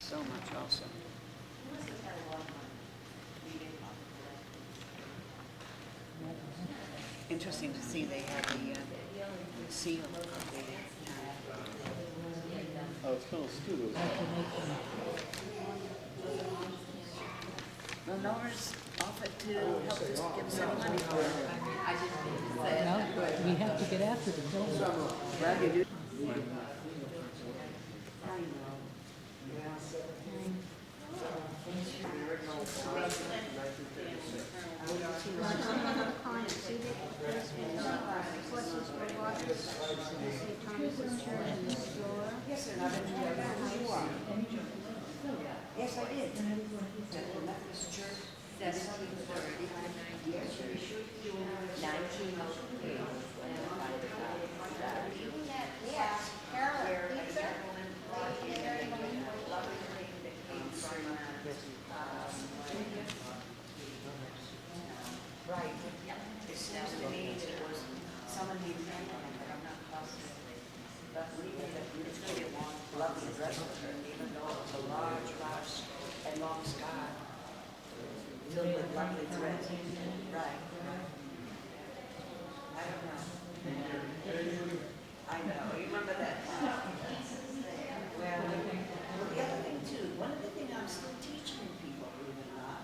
So much also. Interesting to see they have the seal of the Oh, it's kind of stupid. Well, Nora's offered to help us give some money for it. Well, we have to get after them, don't we? Well, you do. Yes, sir. Yes, I did. The Methodist Church, 1730. Yes, you should do 1903. Yeah, Carol, pizza. Right. It seems to me that it was someone named Franklin, but I'm not positive. But it's going to be a long, lovely dress with her, even though it was a large and long scarf filled with lovely thread. Right. I don't know. I know. You remember that? Well, the other thing too, one of the things I'm still teaching people, believe it or not,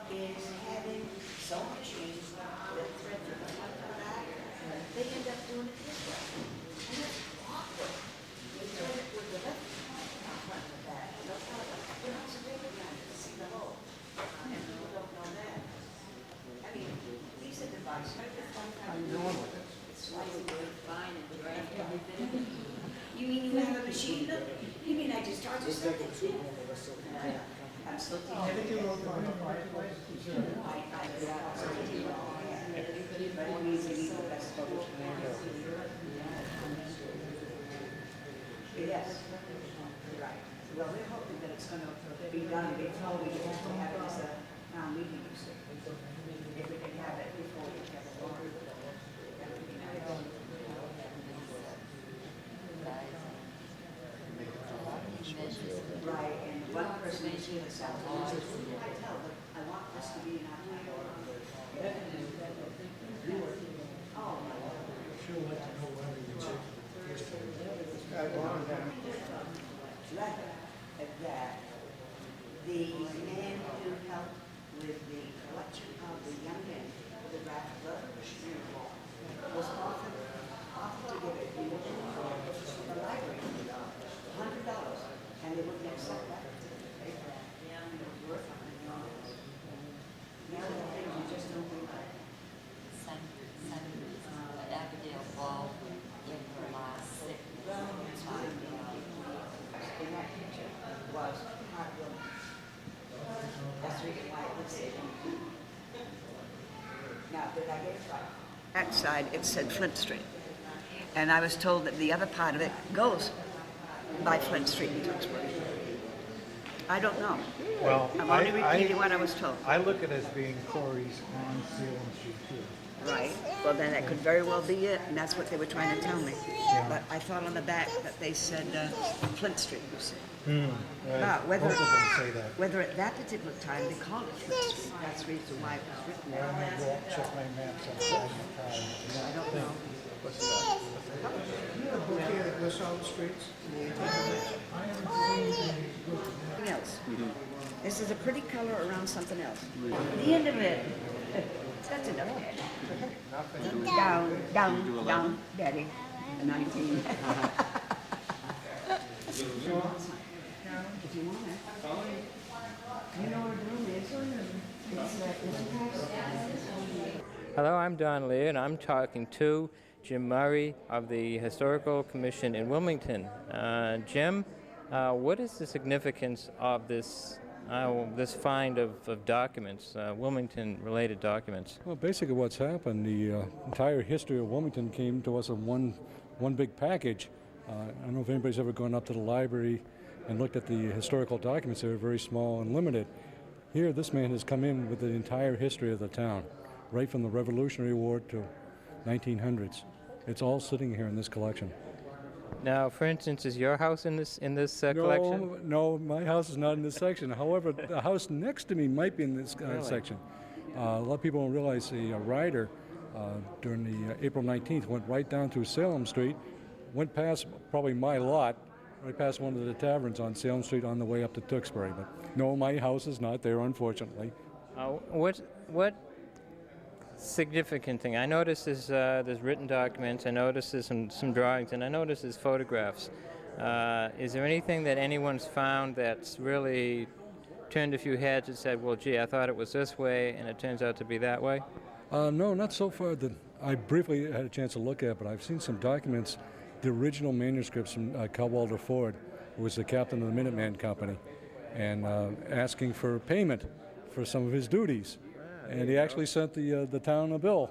is having sewing machines that thread from the front to the back. They end up doing it this way. And it's awkward. You thread it with the left front to the back. No problem. You're not supposed to see the hole. And people don't know that. I mean, these are devices. It's slightly fine and dry. You mean you have a machine? You mean I just charge you something? I'm still teaching. Everything wrote on the fireplace? Yes, right. Well, we're hoping that it's going to be done before we get to have it as a town meeting, you see. If we can have it before we have a warrant. That would be nice. Right, and one person is here this afternoon says, "Who do I tell? But I want this to be in our plan." Oh, my Lord. She'll let you know when we check the first Right, at that, the man who helped with the collection of the young men for the draft blood was offered to give it to the library, $100, and they wouldn't accept that. It was worth $100. Now the things you just don't think about. Avondale Ball in her last sick. In that picture was heartwarming. That's the reason why it looks safe. Now, did I get it right? That side, it said Flint Street. And I was told that the other part of it goes by Flint Street in Tewksbury. I don't know. Well, I'm only repeating what I was told. I look at it as being Corey's on Salem Street too. Right. Well, then that could very well be it, and that's what they were trying to tell me. Yeah. But I thought on the back that they said Flint Street, you see. Right. Now, Both of them say that. whether at that particular time they called it Flint Street, that's the reason why it was written Well, there. I'm gonna go out and check my maps outside my car. I don't know. What's that? You have a book here that lists all the streets? Something else. This is a pretty color around something else. The end of it. That's enough. Down, Daddy. 19. If you want it. You know where the room is. Hello, I'm Don Lear, and I'm talking to Jim Murray of the Historical Commission in Wilmington. Jim, what is the significance of this find of documents, Wilmington-related documents? Well, basically what's happened, the entire history of Wilmington came to us in one big package. I don't know if anybody's ever gone up to the library and looked at the historical documents. They were very small and limited. Here, this man has come in with the entire history of the town, right from the Revolutionary War to 1900s. It's all sitting here in this collection. Now, for instance, is your house in this collection? No, my house is not in this section. However, the house next to me might be in this Really? section. A lot of people don't realize the rider during the April 19th went right down through Salem Street, went past probably my lot, right past one of the taverns on Salem Street on the way up to Tewksbury. But no, my house is not there, unfortunately. What significant thing? I noticed there's written documents. I noticed there's some drawings, and I noticed there's photographs. Is there anything that anyone's found that's really turned a few heads and said, "Well, gee, I thought it was this way, and it turns out to be that way"? No, not so far that I briefly had a chance to look at, but I've seen some documents, the original manuscripts from Cadwalader Ford, who was the captain of the Minuteman Company, and asking for payment for some of his duties. And he actually sent the town a bill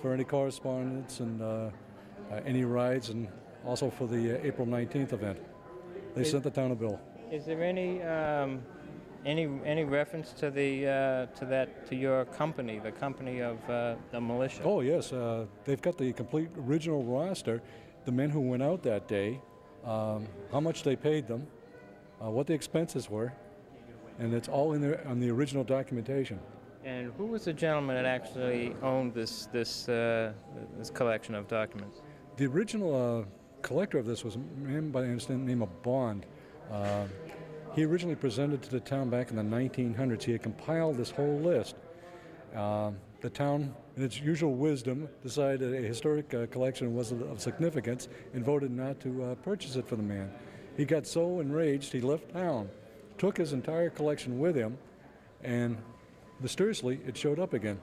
for any correspondence and any rides, and also for the April 19th event. They sent the town a bill. Is there any reference to to your company, the company of the militia? Oh yes, they've got the complete original roster, the men who went out that day, how much they paid them, what the expenses were, and it's all in there on the original documentation. And who was the gentleman that actually owned this collection of documents? The original collector of this was a man by the name of Bond. He originally presented to the town back in the 1900s. He had compiled this whole list. The town, in its usual wisdom, decided a historic collection wasn't of significance and voted not to purchase it for the man. He got so enraged he left town, took his entire collection with him, and mysteriously it showed up again.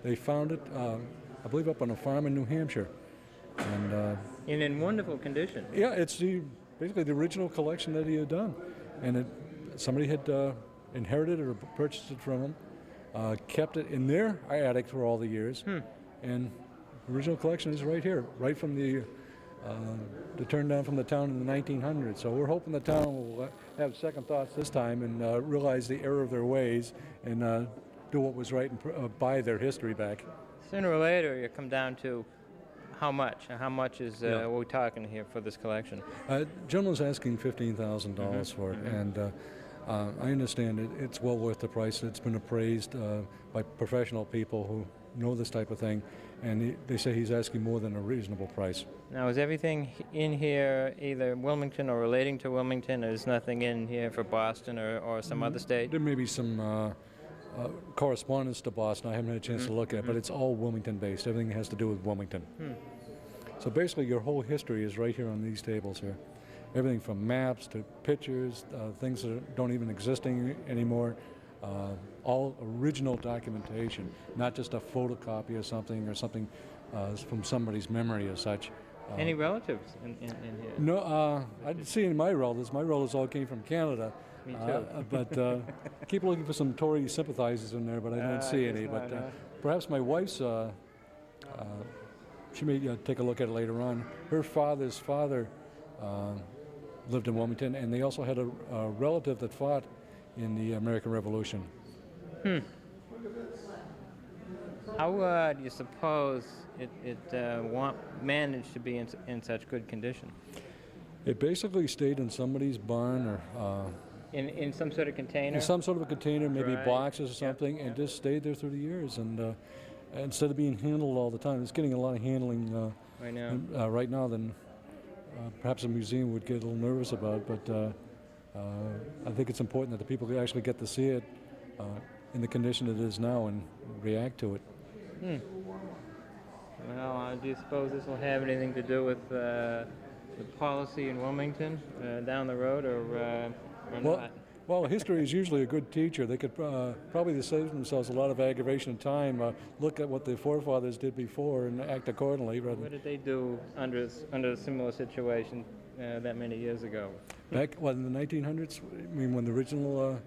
They found it, I believe, up on a farm in New Hampshire. And In wonderful condition. yeah, it's basically the original collection that he had done. And somebody had inherited or purchased it from him, kept it in their attic for all the years, and the original collection is right here, right from the turn down from the town in the 1900s. So we're hoping the town will have second thoughts this time and realize the error of their ways and do what was right and buy their history back. Sooner or later, you come down to how much. How much is what we're talking here for this collection? Gentleman's asking $15,000 for it, and I understand it's well worth the price. It's been appraised by professional people who know this type of thing, and they say he's asking more than a reasonable price. Now, is everything in here either Wilmington or relating to Wilmington? There's nothing in here for Boston or some other state? There may be some correspondence to Boston. I haven't had a chance to look at, but it's all Wilmington-based. Everything has to do with Wilmington. So basically, your whole history is right here on these tables here. Everything from maps to pictures, things that don't even exist anymore. All original documentation, not just a photocopy of something or something from somebody's memory as such. Any relatives in here? No, I didn't see any of my relatives. My relatives all came from Canada. Me too. But keep looking for some Tory sympathizers in there, but I don't see any. But perhaps my wife's, she may take a look at it later on. Her father's father lived in Wilmington, and they also had a relative that fought in the American Revolution. How do you suppose it managed to be in such good condition? It basically stayed in somebody's barn or In some sort of container? in some sort of a container, maybe Right. boxes or something, and just stayed there through the years. And instead of being handled all the time, it's getting a lot of handling Right now. right now than perhaps a museum would get a little nervous about. But I think it's important that the people actually get to see it in the condition it is now and react to it. Well, do you suppose this will have anything to do with the policy in Wilmington down the road, or not? Well, history is usually a good teacher. They could probably save themselves a lot of aggravation and time. Look at what the forefathers did before and act accordingly. What did they do under a similar situation that many years ago? Back in the 1900s, I mean, when the original.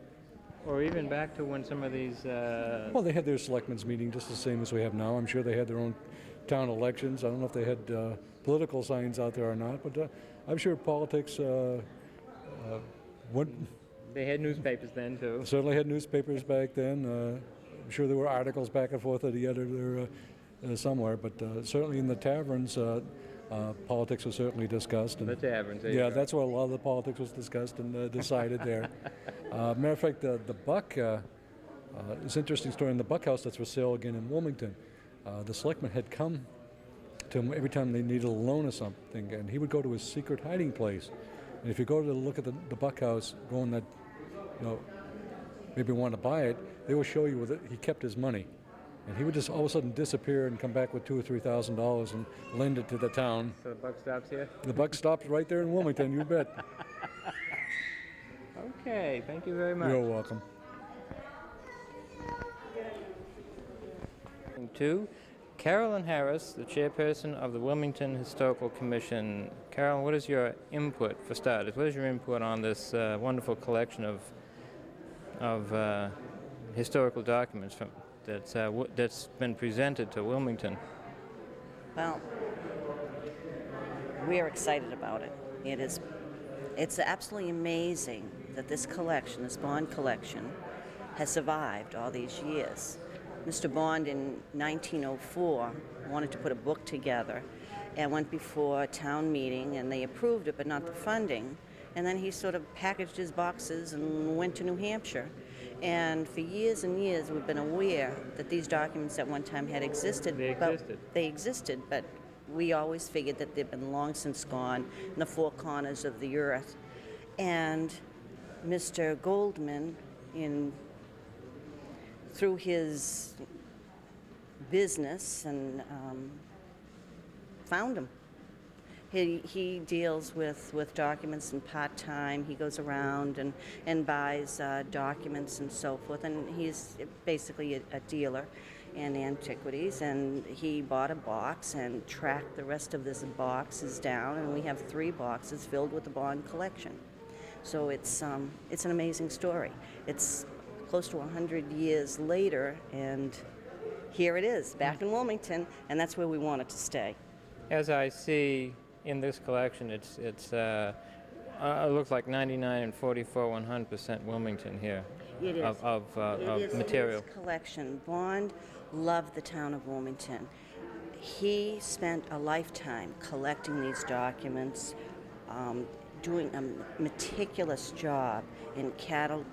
Or even back to when some of these... Well, they had their selectmen's meeting just the same as we have now. I'm sure they had their own town elections. I don't know if they had political signs out there or not, but I'm sure politics They had newspapers then, too. certainly had newspapers back then. I'm sure there were articles back and forth of the editor somewhere, but certainly in the taverns, Politics was certainly discussed. And The taverns, there you yeah, go. that's where a lot of the politics was discussed and decided there. Matter of fact, the Buck, it's an interesting story in the Buck House that's for sale again in Wilmington. The selectman had come to him every time they needed a loan or something, and he would go to his secret hiding place. And if you go to look at the Buck House, going that, maybe want to buy it, they will show you where he kept his money. And he would just all of a sudden disappear and come back with $2,000 or $3,000 and lend it to the town. So the buck stops here? The Buck stopped right there in Wilmington, you bet. Okay, thank you very much. You're welcome. To Carolyn Harris, the chairperson of the Wilmington Historical Commission. Carolyn, what is your input, for starters? What is your input on this wonderful collection of historical documents that's been presented to Wilmington? Well, we're excited about it. It's absolutely amazing that this collection, this Bond collection, has survived all these years. Mr. Bond in 1904 wanted to put a book together and went before a town meeting, and they approved it but not the funding. And then he sort of packaged his boxes and went to New Hampshire. And for years and years we've been aware that these documents at one time had existed. They existed, but we always figured that they've been long since gone in the four corners of the earth. And Mr. Goldman, through his business, and found them. He deals with documents and part-time. He goes around and buys documents and so forth, and he's basically a dealer in antiquities, and he bought a box and tracked the rest of this boxes down, and we have 3 boxes filled with the Bond collection. So it's an amazing story. It's close to 100 years later, and here it is, back in Wilmington, and that's where we want it to stay. As I see in this collection, it looks like 99 and 44, 100% Wilmington here. It is. Of material. It is collection. Bond loved the town of Wilmington. He spent a lifetime collecting these documents, doing a meticulous job in cataloging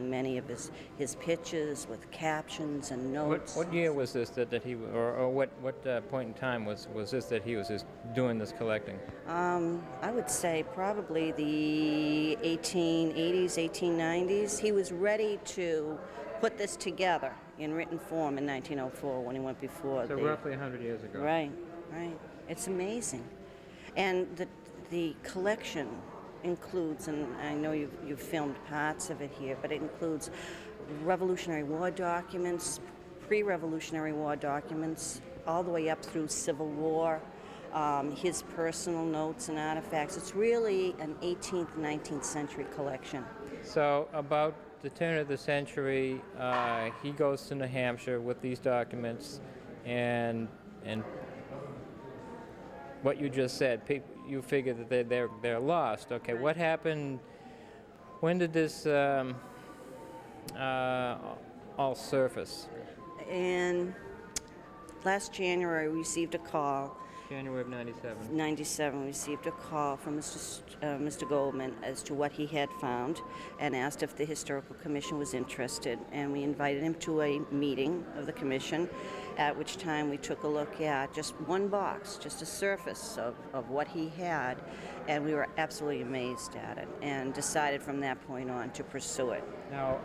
many of his pictures with captions and notes. What year was this that he, or what point in time was this that he was just doing this collecting? I would say probably the 1880s, 1890s. He was ready to put this together in written form in 1904 when he went before. So roughly 100 years ago. Right. It's amazing. And the collection includes, and I know you've filmed parts of it here, but it includes Revolutionary War documents, pre-Revolutionary War documents, all the way up through Civil War, his personal notes and artifacts. It's really an 18th, 19th century collection. So about the turn of the century, he goes to New Hampshire with these documents, and what you just said, you figure that they're lost. Okay, what happened? When did this all surface? And last January, we received a call. January of 97. 97, we received a call from Mr. Goldman as to what he had found, and asked if the Historical Commission was interested. And we invited him to a meeting of the commission, at which time we took a look at just one box, just a surface of what he had, and we were absolutely amazed at it, and decided from that point on to pursue it. Now,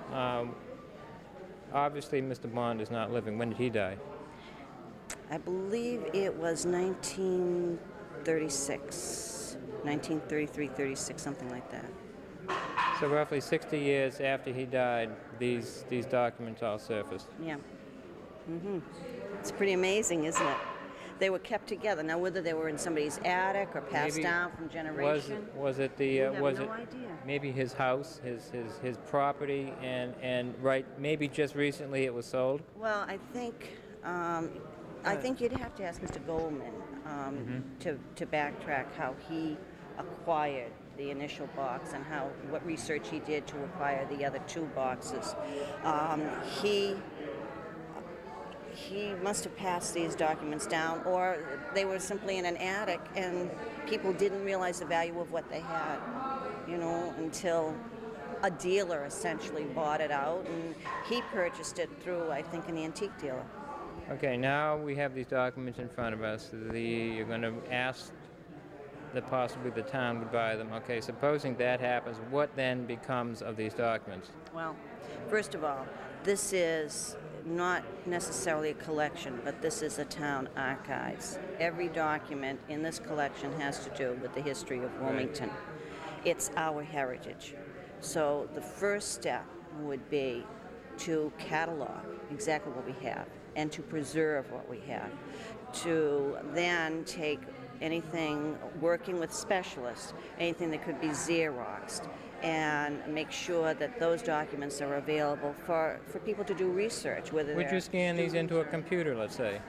obviously, Mr. Bond is not living. When did he die? I believe it was 1936, 1933, 36, something like that. So roughly 60 years after he died, these documents all surfaced. Yeah. It's pretty amazing, isn't it? They were kept together. Now, whether they were in somebody's attic or passed down from generation, was it we have no idea. Maybe his house, his property, and right, maybe just recently it was sold? Well, I think you'd have to ask Mr. Goldman to backtrack how he acquired the initial box and what research he did he must have passed these documents down, or they were simply in an attic and people didn't realize the value of what they had, until a dealer essentially bought it out, and he purchased it through, I think, an antique dealer. Okay, now we have these documents in front of us. You're going to ask that possibly the town would buy them. Okay, supposing that happens, what then becomes of these documents? Well, first of all, this is not necessarily a collection, but this is a town archives. Every document in this collection has to do with the history of Wilmington. It's our heritage. So the first step would be to catalog exactly what we have and to preserve what we have, to then take anything, working with specialists, anything that could be Xeroxed, and make sure that those documents are available for people to do research. Whether Would you scan these into a computer, let's say?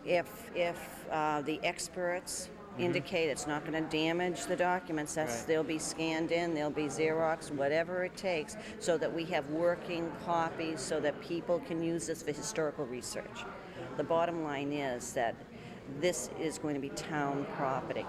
If the experts indicate it's not going to damage the documents, they'll be scanned in, they'll be Xeroxed, whatever it takes, so that we have working copies so that people can use this for historical research. The bottom line is that this is going to be town property.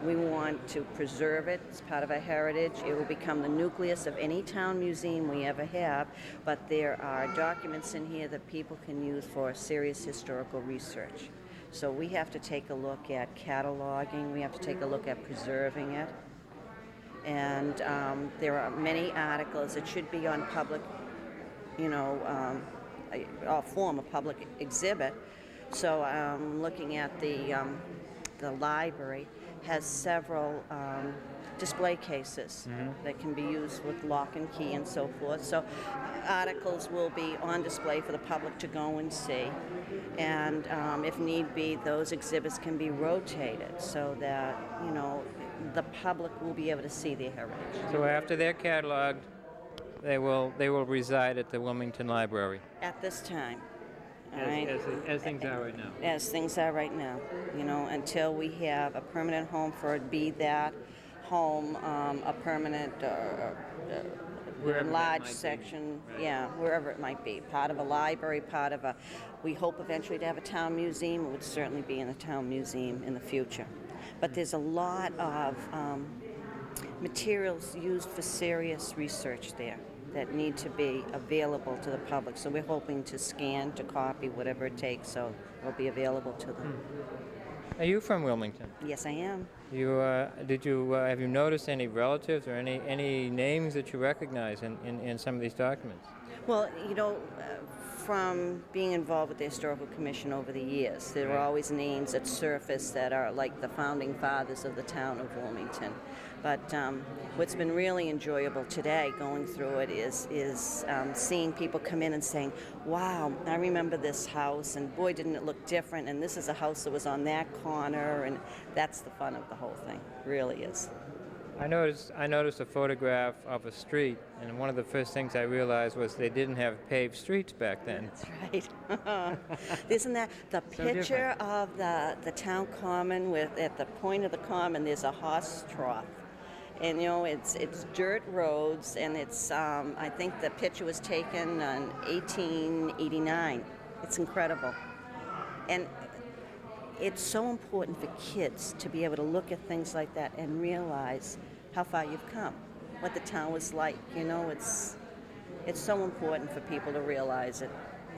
We want to preserve it. It's part of our heritage. It will become the nucleus of any town museum we ever have, but there are documents in here that people can use for serious historical research. So we have to take a look at cataloging. We have to take a look at preserving it. And there are many articles that should be on public, form a public exhibit. So looking at the library has several display cases that can be used with lock and key and so forth. So articles will be on display for the public to go and see. And if need be, those exhibits can be rotated so that, the public will be able to see their heritage. So after they're cataloged, they will reside at the Wilmington Library. At this time. All right? As things are right now. As things are right now, until we have a permanent home for it, be that home a permanent Wherever that large might be. section, Right. wherever it might be, part of a library, we hope eventually to have a town museum. It would certainly be in a town museum in the future. But there's a lot of materials used for serious research there that need to be available to the public. So we're hoping to scan, to copy, whatever it takes, so it'll be available to them. Are you from Wilmington? Yes, I am. Have you noticed any relatives or any names that you recognize in some of these documents? Well, from being involved with the Historical Commission over the years, there are always names that surface that are like the founding fathers of the town of Wilmington. But what's been really enjoyable today, going through it, is seeing people come in and saying, wow, I remember this house, and boy, didn't it look different, and this is a house that was on that corner, and that's the fun of the whole thing, really is. I noticed a photograph of a street, and one of the first things I realized was they didn't have paved streets back then. That's right. Isn't that the So picture of the town common at the point of the common, there's a horse trough. And it's dirt roads, and it's I think the picture was taken in 1889. It's incredible. And it's so important for kids to be able to look at things like that and realize how far you've come, what the town was like. It's so important for people to realize it.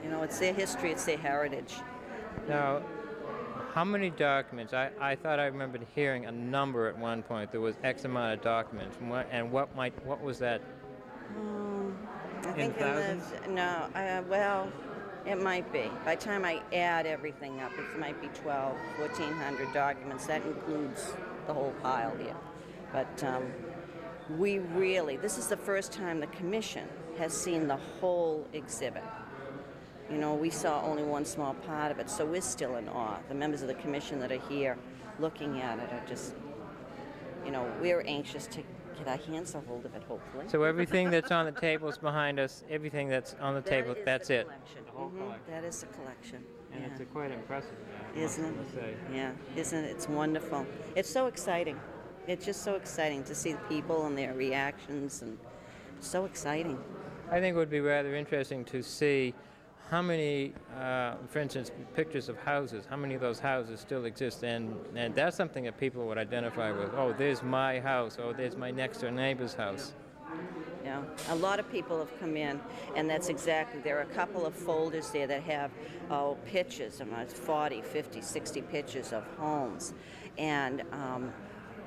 It's their history, it's their heritage. Now, how many documents? I thought I remembered hearing a number at one point. There was X amount of documents, what was that? I think thousands? well, it might be. By the time I add everything up, it might be 1,400 documents. That includes the whole pile here. But this is the first time the commission has seen the whole exhibit. We saw only one small part of it, so we're still in awe. The members of the commission that are here looking at it are just, we're anxious to get our hands a hold of it, hopefully. So everything that's on the tables behind us, everything that's on the table, that's it. Collection. The whole collection. That is the collection. And yeah. it's quite impressive. Isn't it? I must say. Yeah, isn't it? It's wonderful. It's so exciting. It's just so exciting to see the people and their reactions, and so exciting. I think it would be rather interesting to see how many, for instance, pictures of houses, how many of those houses still exist? And that's something that people would identify with. Oh, there's my house. Oh, there's my next door neighbor's house. Yeah, a lot of people have come in, and that's exactly, there are a couple of folders there that have pictures, 40, 50, 60 pictures of homes. And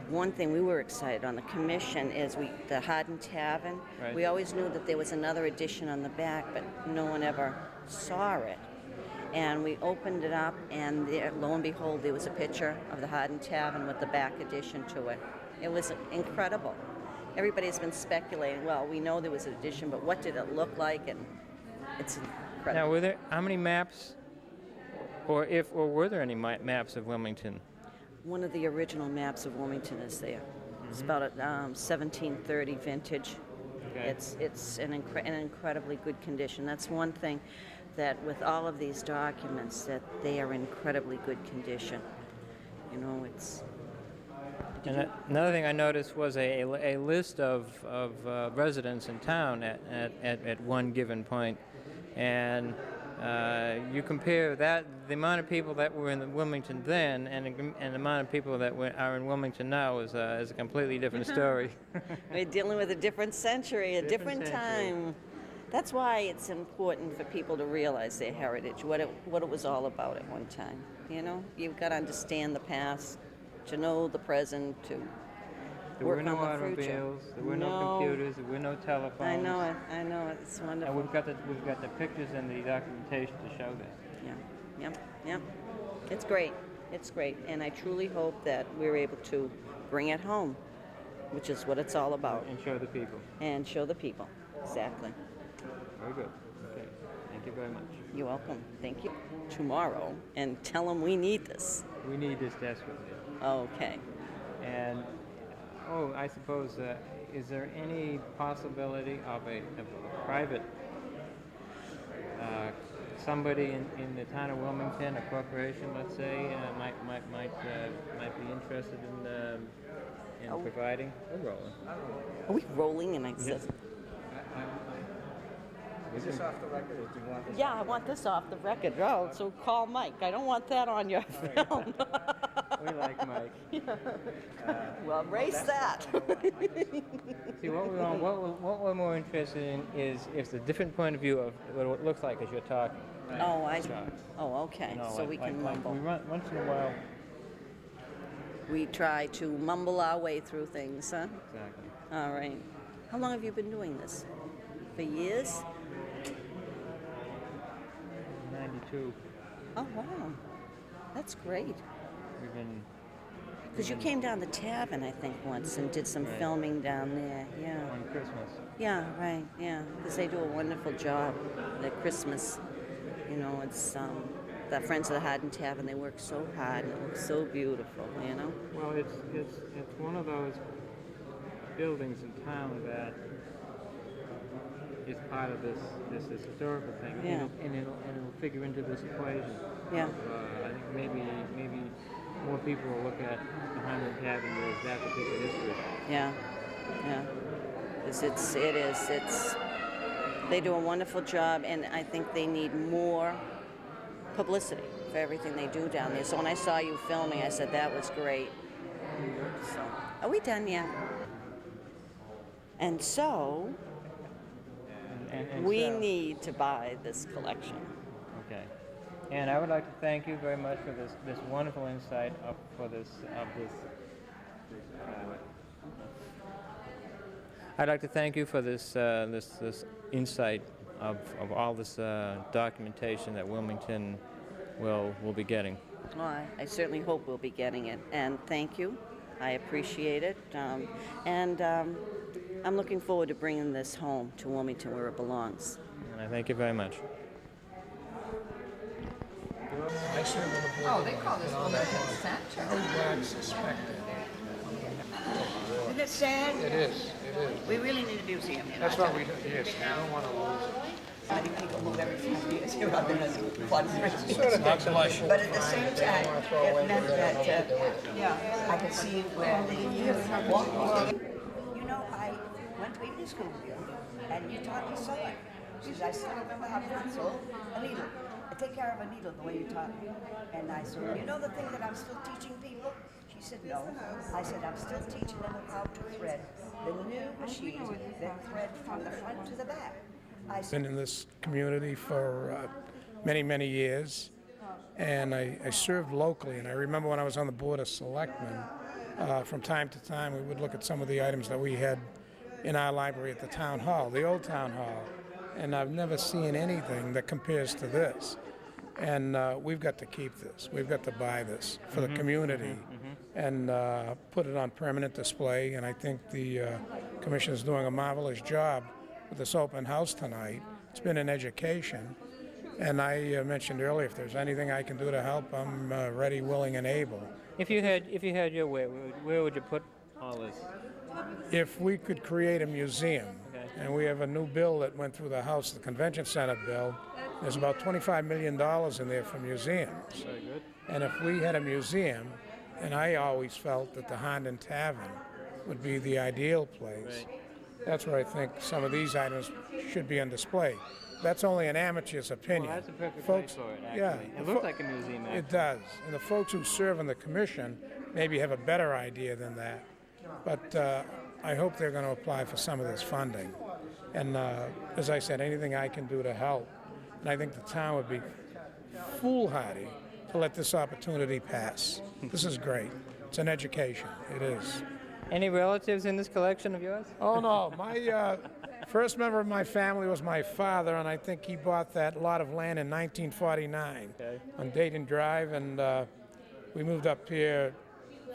one thing we were excited on the commission is the Hardin Tavern. Right. We always knew that there was another edition on the back, but no one ever saw it. And we opened it up, and there, lo and behold, there was a picture of the Hardin Tavern with the back addition to it. It was incredible. Everybody's been speculating, well, we know there was an edition, but what did it look like? And it's incredible. Now, were there how many maps, or were there any maps of Wilmington? One of the original maps of Wilmington is there. It's about a 1730 vintage. Okay. It's in incredibly good condition. That's one thing that with all of these documents, that they are in incredibly good condition. You know, it's... And another thing I noticed was a list of residents in town at one given point, and you compare that, the amount of people that were in Wilmington then and the amount of people that are in Wilmington now is a completely different story. We're dealing with a different century, a different time. That's why it's important for people to realize their heritage, what it was all about at one time. You know, you've got to understand the past, to know the present, to There work were no on the future. automobiles, there were no computers, there were no telephones. I know it. It's wonderful. And we've got the pictures and the documentation to show that. Yeah. It's great. It's great. And I truly hope that we're able to bring it home, which is what it's all about. And show the people. And show the people. Exactly. Very good. Okay. Thank you very much. You're welcome. Thank you. Tomorrow, and tell them we need this. We need this desperately. Okay. And, I suppose, is there any possibility of a private, somebody in the town of Wilmington, a corporation, let's say, might be interested in providing? We're rolling. Are we rolling? And I said, Is this off the record, or do you want this? yeah, I want this off the record. Oh, so call Mike. I don't want that on your film. We like Mike. Well, erase that. See, what we're more interested in is the different point of view of what it looks like as you're talking. Okay. You know, So we can mumble. Once in a while. We try to mumble our way through things, huh? Exactly. All right. How long have you been doing this? For years? 92. Oh, wow. That's great. We've been. Because you came down the tavern, I think, once and did some Right. filming down there. Yeah. On Christmas. Yeah, right. Yeah. Because they do a wonderful job at Christmas. You know, it's the Friends of the Hardin Tavern. They work so hard and it looks so beautiful. You know. Well, it's one of those buildings in town that is part of this historical thing, Yeah. and it'll figure into this equation. Yeah. I think maybe more people will look at the Hardin Tavern as that particular history. Yeah. Yeah. It's they do a wonderful job, and I think they need more publicity for everything they do down there. So when I saw you filming, I said that was great. So, are we done yet? And so And we so- need to buy this collection. Okay. And I would like to thank you very much for this wonderful insight I'd like to thank you for this insight of all this documentation that Wilmington will be getting. Well, I certainly hope we'll be getting it. And thank you. I appreciate it. And I'm looking forward to bringing this home to Wilmington where it belongs. And I thank you very much. Oh, they call this Wilmington Center. Isn't it sad? It is. We really need a museum here. That's what we do, yes, we don't want to lose it. Many people move every 5 years here out there as one Not But at the same time, it meant that, I could see where the walk. You know, I went between the school building and you taught me sewing. She said, I still remember how to sew a needle. I take care of a needle the way you taught me. And I said, you know the thing that I'm still teaching people? She said, no. I said, I'm still teaching them how to thread the new machines that thread from the front to the back. I said, Been in this community for many, many years, and I served locally. And I remember when I was on the Board of Selectmen, from time to time we would look at some of the items that we had in our library at the town hall, the old town hall, and I've never seen anything that compares to this. And we've got to keep this. We've got to buy this for the community and put it on permanent display. And I think the commission is doing a marvelous job with this open house tonight. It's been an education. And I mentioned earlier, if there's anything I can do to help, I'm ready, willing, and able. If you had your way, where would you put all this? If we could create a museum, Okay. and we have a new bill that went through the House, the Convention Center bill, there's about $25 million in there for museums. Very good. And if we had a museum, and I always felt that the Herndon Tavern would be the ideal place, Right. that's where I think some of these items should be on display. That's only an amateur's opinion. Well, that's a perfect Folks, place for it, actually. yeah, It the looks like a museum, actually. It does. And the folks who serve on the commission maybe have a better idea than that. But I hope they're going to apply for some of this funding. And as I said, anything I can do to help. And I think the town would be foolhardy to let this opportunity pass. This is great. It's an education. It is. Any relatives in this collection of yours? Oh, no. My first member of my family was my father, and I think he bought that lot of land in 1949 Okay. on Dayton Drive, and we moved up here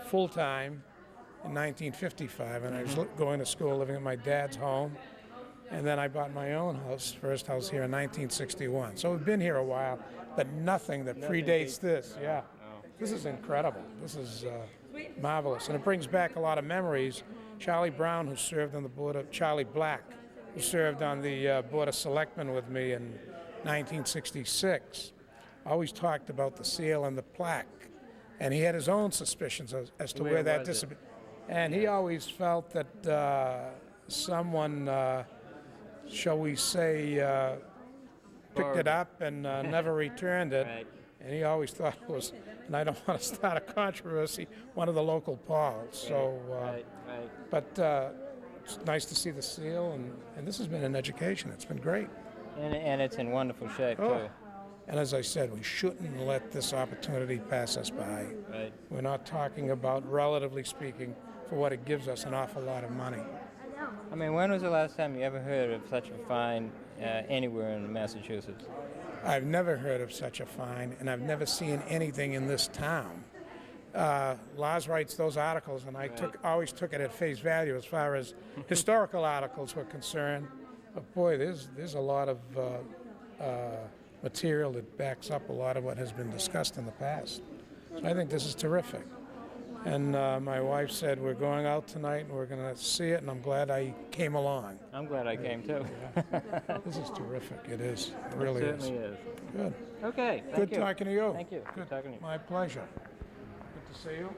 full-time in 1955, and I was going to school, living at my dad's home, and then I bought my own house, first house here in 1961. So we've been here a while, but nothing that predates this. Yeah. This is incredible. This is marvelous, and it brings back a lot of memories. Charlie Brown, who served on the board of Charlie Black, who served on the Board of Selectmen with me in 1966, always talked about the seal and the plaque, and he had his own suspicions as to where that was it? disappeared. And he always felt that someone, shall we say, picked it up and never returned it. Right. And he always thought it was, and I don't want to start a controversy, one of the local Pauls. So, Right. but it's nice to see the seal, and this has been an education. It's been great. And it's in wonderful shape, Oh. too. And as I said, we shouldn't let this opportunity pass us by. Right. We're not talking about, relatively speaking, for what it gives us, an awful lot of money. I mean, when was the last time you ever heard of such a find anywhere in Massachusetts? I've never heard of such a find, and I've never seen anything in this town. Laz writes those articles, and I always took it at face value as far as historical articles were concerned. But boy, there's a lot of material that backs up a lot of what has been discussed in the past. So I think this is terrific. And my wife said, we're going out tonight and we're going to see it, and I'm glad I came along. I'm glad I came, too. This is terrific. It is. It really It certainly is. Good. Okay, thank Good you. talking to you. Thank you. Good Talking to you. My pleasure. Good to see you.